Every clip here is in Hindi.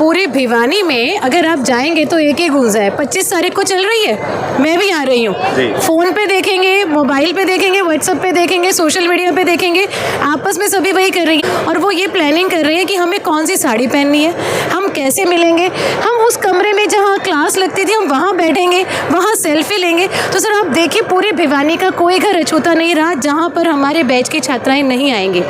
पूरे भिवानी में अगर आप जाएंगे तो एक ही गूंज है। 25 तारीख को चल रही है, मैं भी आ रही हूँ। फ़ोन पे देखेंगे, मोबाइल पे देखेंगे, व्हाट्सएप पे देखेंगे, सोशल मीडिया पे देखेंगे, आपस में सभी वही कर रही हैं। और वो ये प्लानिंग कर रहे हैं कि हमें कौन सी साड़ी पहननी है, हम कैसे मिलेंगे, हम उस कमरे में जहाँ क्लास लगती थी हम वहाँ बैठेंगे, वहाँ सेल्फी लेंगे। तो सर आप देखिए पूरे भिवानी का कोई घर अछूता नहीं रहा जहाँ पर हमारे बैच की छात्राएँ नहीं आएंगी।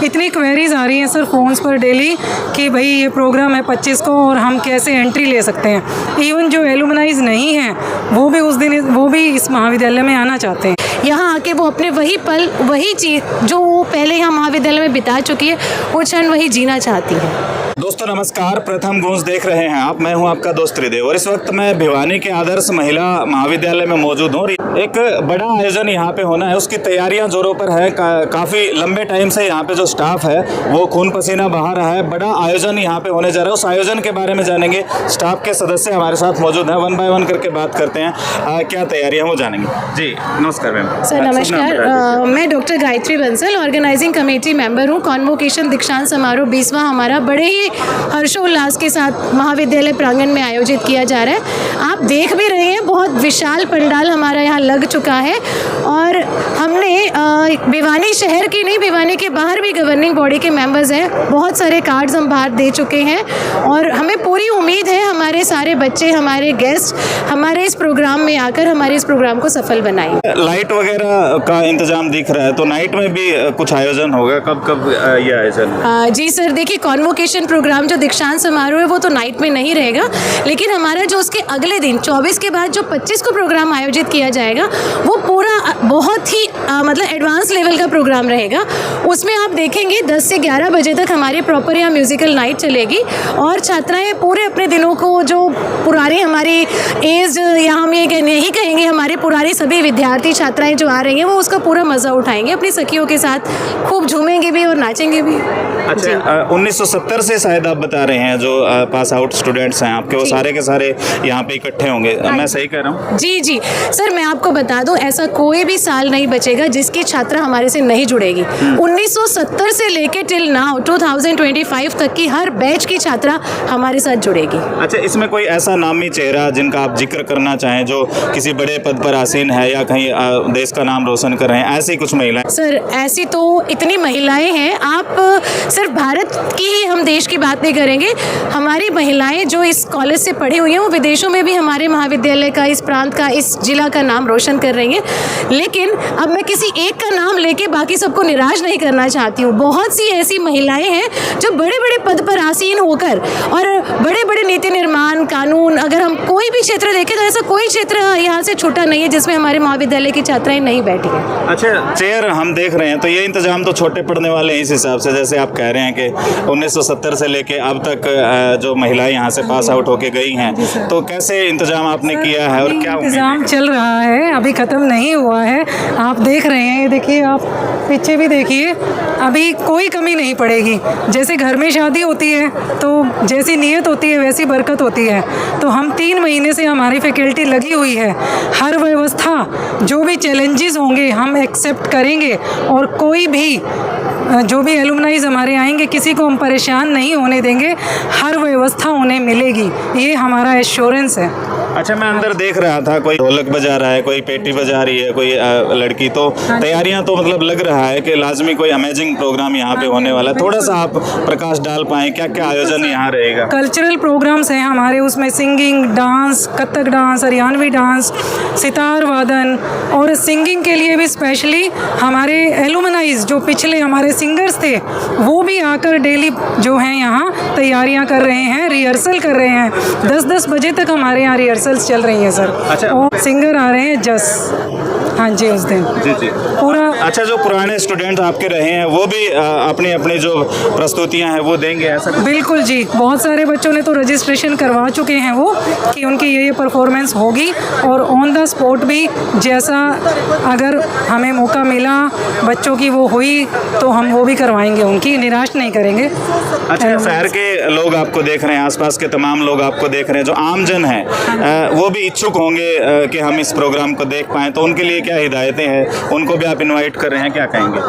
इतनी क्वेरीज आ रही हैं सर फ़ोन्स पर डेली कि भाई ये प्रोग्राम है 25 को और हम कैसे एंट्री ले सकते हैं। इवन जो एलुमनाइज नहीं हैं वो भी उस दिन वो भी इस महाविद्यालय में आना चाहते हैं। यहाँ आके वो अपने वही पल, वही चीज़ जो वो पहले यहाँ महाविद्यालय में बिता चुकी है, वो क्षण वही जीना चाहती है। दोस्तों नमस्कार, प्रथम गूंज देख रहे हैं आप। मैं हूं आपका दोस्त त्रिदेव और इस वक्त मैं भिवानी के आदर्श महिला महाविद्यालय में मौजूद हूं। एक बड़ा आयोजन यहां पे होना है, उसकी तैयारियां जोरों पर है। काफ़ी लंबे टाइम से यहां पे जो स्टाफ है वो खून पसीना बहा रहा है। बड़ा आयोजन यहां पे होने जा रहा है, उस आयोजन के बारे में जानेंगे। स्टाफ के सदस्य हमारे साथ मौजूद हैं, 1 बाय 1 करके बात करते हैं। क्या तैयारियाँ वो जानेंगे। जी नमस्कार मैम। सर नमस्कार, मैं doctor Gayatri Bansal, organising committee member हूँ। कॉन्वोकेशन दीक्षांत समारोह 20वां हमारा बड़े ही हर्षोल्लास के साथ महाविद्यालय प्रांगण में आयोजित किया जा रहा है। आप देख भी रहे हैं बहुत विशाल पंडाल हमारा यहाँ लग चुका है और हमने भिवानी शहर की नहीं, भिवानी के बाहर भी गवर्निंग बॉडी के मेंबर्स हैं, बहुत सारे कार्ड्स हम बाहर दे चुके हैं और हमें पूरी उम्मीद है हमारे सारे बच्चे, हमारे गेस्ट हमारे इस प्रोग्राम में आकर हमारे इस प्रोग्राम को सफल बनाएंगे। लाइट वगैरह का इंतजाम दिख रहा है, तो नाइट में भी कुछ आयोजन होगा? कब ये आयोजन? जी सर, देखिए कॉन्वोकेशन प्रोग्राम जो दीक्षांत समारोह है वो तो नाइट में नहीं रहेगा, लेकिन हमारा जो उसके अगले दिन 24 के बाद जो 25 को प्रोग्राम आयोजित किया जाएगा वो पूरा बहुत ही मतलब एडवांस लेवल का प्रोग्राम रहेगा। उसमें आप देखेंगे 10 से 11 बजे तक हमारी प्रॉपर यहाँ म्यूजिकल नाइट चलेगी और छात्राएं पूरे अपने दिनों को, जो पुरानी हमारी एज या हम ये नहीं कहेंगे, हमारे पुरानी सभी विद्यार्थी छात्राएं जो आ रही हैं वो उसका पूरा मज़ा उठाएंगे, अपनी सखियों के साथ खूब झूमेंगे भी और नाचेंगे भी। अच्छा, 1970 से शायद आप बता रहे हैं जो पास आउट स्टूडेंट्स हैं आपके, वो सारे के सारे यहाँ पे इकट्ठे होंगे, मैं सही कह रहा हूँ? जी जी सर, मैं आपको बता दूं ऐसा कोई भी साल नहीं बचेगा जिसकी छात्रा हमारे से नहीं जुड़ेगी। 1970 से लेके टिल नाउ 2025 तक की हर बैच की छात्रा हमारे साथ जुड़ेगी। अच्छा, इसमें कोई ऐसा नामी चेहरा जिनका आप जिक्र करना चाहें जो किसी बड़े पद पर आसीन है या कहीं देश का नाम रोशन कर रहे हैं, ऐसी कुछ महिलाएं? सर ऐसी तो इतनी महिलाएं हैं, आप सिर्फ भारत की ही हम देश की बात नहीं करेंगे, हमारी महिलाएं जो इस कॉलेज से पढ़ी हुई हैं वो विदेशों में भी हमारे महाविद्यालय का, इस प्रांत का, इस जिला का नाम रोशन कर रही हैं। लेकिन अब मैं किसी एक का नाम लेके बाकी सबको निराश नहीं करना चाहती हूँ। बहुत सी ऐसी महिलाएं हैं जो बड़े बड़े पद पर आसीन होकर और बड़े बड़े नीति निर्माण, कानून, अगर हम कोई भी क्षेत्र देखें तो ऐसा कोई क्षेत्र यहाँ से छूटा नहीं है जिसमें हमारे महाविद्यालय की छात्राएं नहीं बैठी हैं। अच्छा, चेयर हम देख रहे हैं तो ये इंतजाम तो छोटे पड़ने वाले हैं इस हिसाब से, जैसे आप कह रहे हैं कि 1970 से लेके अब तक जो महिलाएं यहाँ से पास आउट होके गई हैं, तो कैसे इंतजाम आपने किया है और क्या इंतजाम चल रहा है, अभी ख़त्म नहीं हुआ है। आप देख रहे हैं, देखिए आप पीछे भी देखिए, अभी कोई कमी नहीं पड़ेगी। जैसे घर में शादी होती है तो जैसी नीयत होती है वैसी बरकत होती है। तो हम 3 महीने से हमारी फैकल्टी लगी हुई है, हर व्यवस्था जो भी चैलेंजेस होंगे हम एक्सेप्ट करेंगे और कोई भी जो भी एलुमनाइज हमारे आएंगे किसी को हम परेशान नहीं होने देंगे, हर व्यवस्था उन्हें मिलेगी, ये हमारा एश्योरेंस है। अच्छा, मैं अंदर देख रहा था कोई ढोलक बजा रहा है, कोई पेटी बजा रही है, कोई लड़की, तो तैयारियां तो मतलब लग रहा है कि लाजमी कोई अमेजिंग प्रोग्राम यहाँ पे होने वाला है। थोड़ा सा आप प्रकाश डाल पाएँ, क्या क्या आयोजन यहाँ रहेगा? कल्चरल प्रोग्राम्स हैं हमारे, उसमें singing, dance, Kathak dance, Haryanvi dance, sitar वादन और सिंगिंग के लिए भी स्पेशली हमारे एलुमनाइज जो पिछले हमारे सिंगर्स थे वो भी आकर डेली जो हैं यहाँ तैयारियाँ कर रहे हैं, रिहर्सल कर रहे हैं। 10-10 बजे तक हमारे यहाँ रिहर्सल्स चल रही हैं सर। अच्छा, और सिंगर आ रहे हैं हाँ जी उस दिन जी पूरा। अच्छा, जो पुराने स्टूडेंट आपके रहे हैं वो भी अपनी अपनी जो प्रस्तुतियां हैं वो देंगे, ऐसा? बिल्कुल जी, बहुत सारे बच्चों ने तो रजिस्ट्रेशन करवा चुके हैं वो कि उनकी ये परफॉर्मेंस होगी और ऑन द स्पॉट भी जैसा अगर हमें मौका मिला बच्चों की वो हुई तो हम वो भी करवाएंगे, उनकी निराश नहीं करेंगे। अच्छा, शहर के लोग आपको देख रहे हैं, आसपास के तमाम लोग आपको देख रहे हैं, जो आमजन हैं वो भी इच्छुक होंगे कि हम इस प्रोग्राम को देख पाएँ, तो उनके लिए क्या हिदायतें हैं, उनको भी आप इनवाइट इनवाइट कर रहे हैं, क्या कहेंगे?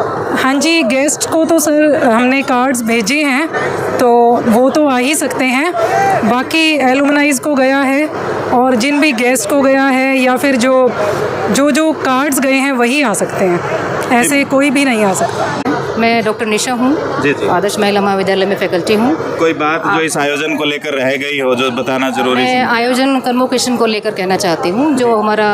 हाँ जी, गेस्ट को तो सर हमने कार्ड्स भेजे हैं, तो वो तो आ ही सकते हैं। बाकी एलुमनाइज को गया है और जिन भी गेस्ट को गया है या फिर जो कार्ड्स गए हैं वही आ सकते हैं, ऐसे कोई भी नहीं आ सकता। मैं डॉक्टर निशा हूँ, जी जी। आदर्श महिला महाविद्यालय में फैकल्टी हूँ। कोई बात जो इस आयोजन को लेकर रह गई हो जो बताना जरूरी मैं है? आयोजन कन्वोकेशन को लेकर कहना चाहती हूँ, जो हमारा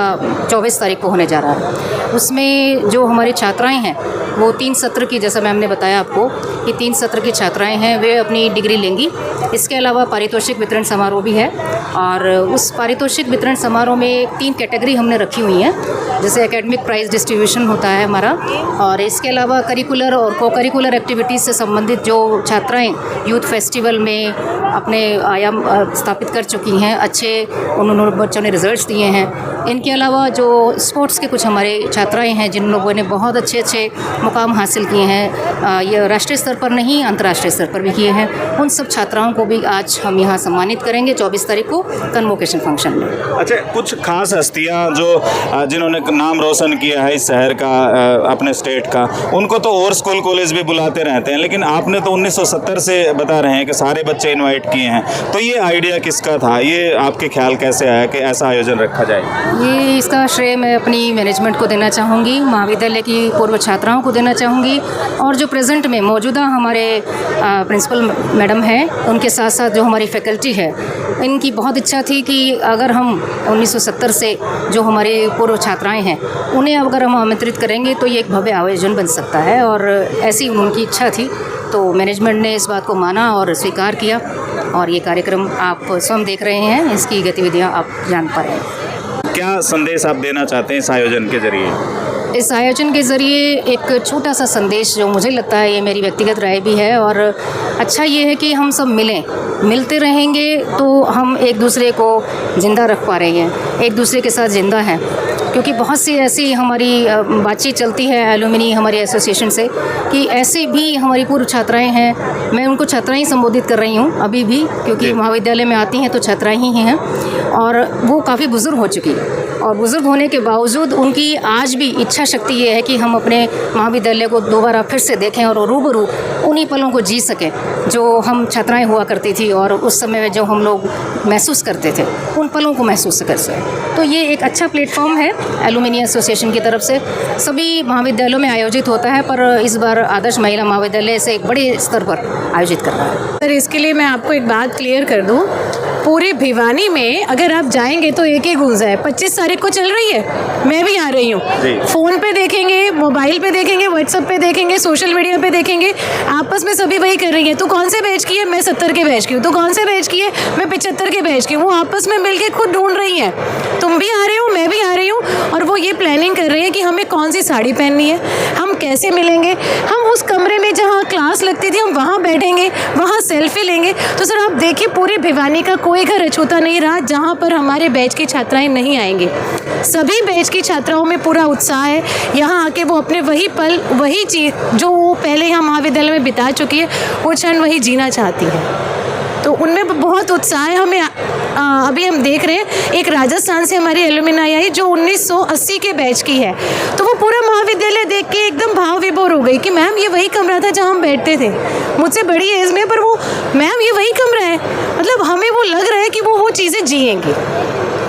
24 तारीख को होने जा रहा है। उसमें जो हमारी छात्राएं हैं वो 3 सत्र की, जैसा मैम ने बताया आपको कि 3 सत्र की छात्राएं हैं, वे अपनी डिग्री लेंगी। इसके अलावा पारितोषिक वितरण समारोह भी है, और उस पारितोषिक वितरण समारोह में 3 कैटेगरी हमने रखी हुई हैं। जैसे एकेडमिक प्राइज डिस्ट्रीब्यूशन होता है हमारा, और इसके अलावा करिकुलर और को करिकुलर एक्टिविटीज़ से संबंधित जो छात्राएं यूथ फेस्टिवल में अपने आयाम स्थापित कर चुकी हैं, अच्छे उन्होंने बच्चों ने रिजल्ट्स दिए हैं। इनके अलावा जो स्पोर्ट्स के कुछ हमारे छात्राएं हैं जिन लोगों ने बहुत अच्छे अच्छे मुकाम हासिल किए हैं, ये राष्ट्रीय स्तर पर नहीं अंतर्राष्ट्रीय स्तर पर भी किए हैं, उन सब छात्राओं को भी आज हम यहाँ सम्मानित करेंगे 24 तारीख को कन्वोकेशन फंक्शन में। अच्छा, कुछ खास हस्तियां जो जिन्होंने नाम रोशन किया है इस शहर का, अपने स्टेट का, उनको तो और स्कूल कॉलेज भी बुलाते रहते हैं, लेकिन आपने तो 1970 से बता रहे हैं कि सारे बच्चे इनवाइट किए हैं, तो ये आइडिया किसका था? ये आपके ख्याल कैसे आया कि ऐसा आयोजन रखा जाए? ये इसका श्रेय मैं अपनी मैनेजमेंट को देना चाहूँगी, महाविद्यालय की पूर्व छात्राओं को देना चाहूँगी, और जो प्रेजेंट में मौजूदा हमारे प्रिंसिपल मैडम हैं, उनके साथ साथ जो हमारी फैकल्टी है, इनकी बहुत इच्छा थी कि अगर हम 1970 से जो हमारे पूर्व छात्राएं हैं उन्हें अगर हम आमंत्रित करेंगे तो ये एक भव्य आयोजन बन सकता है, और ऐसी उनकी इच्छा थी। तो मैनेजमेंट ने इस बात को माना और स्वीकार किया, और ये कार्यक्रम आप स्वयं देख रहे हैं, इसकी गतिविधियाँ आप जान पा रहे हैं। क्या संदेश आप देना चाहते हैं इस आयोजन के जरिए? इस आयोजन के ज़रिए एक छोटा सा संदेश जो मुझे लगता है, ये मेरी व्यक्तिगत राय भी है, और अच्छा ये है कि हम सब मिलते रहेंगे तो हम एक दूसरे को ज़िंदा रख पा रहे हैं, एक दूसरे के साथ ज़िंदा हैं। क्योंकि बहुत सी ऐसी हमारी बातचीत चलती है एलुमनी हमारी एसोसिएशन से कि ऐसे भी हमारी पूर्व छात्राएं हैं, मैं उनको छात्राएं संबोधित कर रही हूँ अभी भी, क्योंकि महाविद्यालय में आती हैं तो छात्राएं ही हैं, और वो काफ़ी बुज़ुर्ग हो चुकी है, और बुज़ुर्ग होने के बावजूद उनकी आज भी इच्छा शक्ति ये है कि हम अपने महाविद्यालय को दोबारा फिर से देखें और रूबरू उन्हीं पलों को जी सकें जो हम छात्राएं हुआ करती थी, और उस समय में जो हम लोग महसूस करते थे उन पलों को महसूस कर सकें। तो ये एक अच्छा प्लेटफॉर्म है एलुमनी एसोसिएशन की तरफ से, सभी महाविद्यालयों में आयोजित होता है, पर इस बार आदर्श महिला महाविद्यालय से एक बड़े स्तर पर आयोजित कर रहा है। सर, इसके लिए मैं आपको एक बात क्लियर कर दूं, पूरे भिवानी में अगर आप जाएंगे तो एक ही गूंजा है, 25 तारीख को चल रही है, मैं भी आ रही हूँ। फ़ोन पे देखेंगे, मोबाइल पे देखेंगे, व्हाट्सएप पे देखेंगे, सोशल मीडिया पे देखेंगे, आपस में सभी वही कर रही है। तू कौन से बैच की है? मैं 70 के बैच की हूँ। तू कौन से बैच की है? मैं 75 के बैच की हूँ। वो आपस में मिल के खुद ढूंढ रही हैं, तुम भी आ रहे हो, मैं भी आ रही हूँ, और वो ये प्लानिंग कर रही है कि हमें कौन सी साड़ी पहननी है, हम कैसे मिलेंगे, हम उस कमरे में जहाँ क्लास लगती थी हम वहाँ बैठेंगे, वहाँ सेल्फी लेंगे। तो सर आप देखिए, पूरे भिवानी का कोई घर अछूता नहीं रहा जहाँ पर हमारे बैच की छात्राएं नहीं आएंगी। सभी बैच की छात्राओं में पूरा उत्साह है, यहाँ आके वो अपने वही पल, वही चीज़ जो वो पहले यहाँ महाविद्यालय में बिता चुकी है, वो क्षण वही जीना चाहती है। तो उनमें बहुत उत्साह है। हमें अभी हम देख रहे हैं एक राजस्थान से हमारी एलुमनाई आई जो 1980 के बैच की है, तो वो पूरा महाविद्यालय देख के एकदम भाव विभोर हो गई कि मैम ये वही कमरा था जहाँ हम बैठते थे, मुझसे बड़ी एज में, पर वो मैम ये वही कमरा है। मतलब हमें वो लग रहा है कि वो चीज़ें जिएंगी।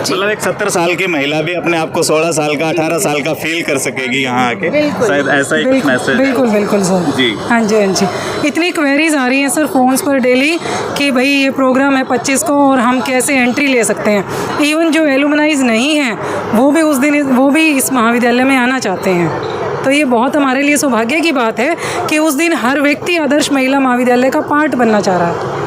मतलब एक 70 साल की महिला भी अपने आप को 16 साल का 18 साल का फील कर सकेगी यहाँ आके, शायद ऐसा ही कुछ मैसेज। बिल्कुल बिल्कुल सर जी। हाँ जी, हाँ जी। इतनी क्वेरीज आ रही हैं सर फ़ोन्स पर डेली कि भाई ये प्रोग्राम है 25 को और हम कैसे एंट्री ले सकते हैं। इवन जो एलुमनाइज नहीं हैं वो भी उस दिन वो भी इस महाविद्यालय में आना चाहते हैं। तो ये बहुत हमारे लिए सौभाग्य की बात है कि उस दिन हर व्यक्ति आदर्श महिला महाविद्यालय का पार्ट बनना चाह रहा है।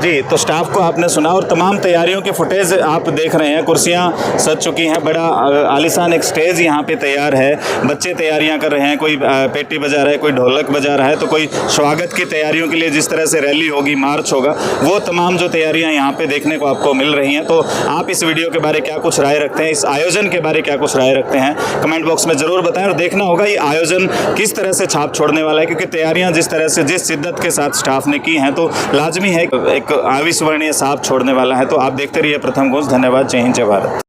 जी, तो स्टाफ को आपने सुना और तमाम तैयारियों के फुटेज आप देख रहे हैं। कुर्सियां सज चुकी हैं, बड़ा आलीशान एक स्टेज यहाँ पे तैयार है, बच्चे तैयारियां कर रहे हैं, कोई पेटी बजा रहा है, कोई ढोलक बजा रहा है, तो कोई स्वागत की तैयारियों के लिए जिस तरह से रैली होगी, मार्च होगा, वो तमाम जो तैयारियां यहाँ पे देखने को आपको मिल रही हैं। तो आप इस वीडियो के बारे क्या कुछ राय रखते हैं, इस आयोजन के बारे क्या कुछ राय रखते हैं, कमेंट बॉक्स में ज़रूर बताएं। और देखना होगा ये आयोजन किस तरह से छाप छोड़ने वाला है, क्योंकि तैयारियाँ जिस तरह से, जिस शिद्दत के साथ स्टाफ ने की हैं, तो लाजमी है एक अविस्मरणीय छाप छोड़ने वाला है। तो आप देखते रहिए प्रथम गूंज। धन्यवाद। जय हिंद, जय भारत।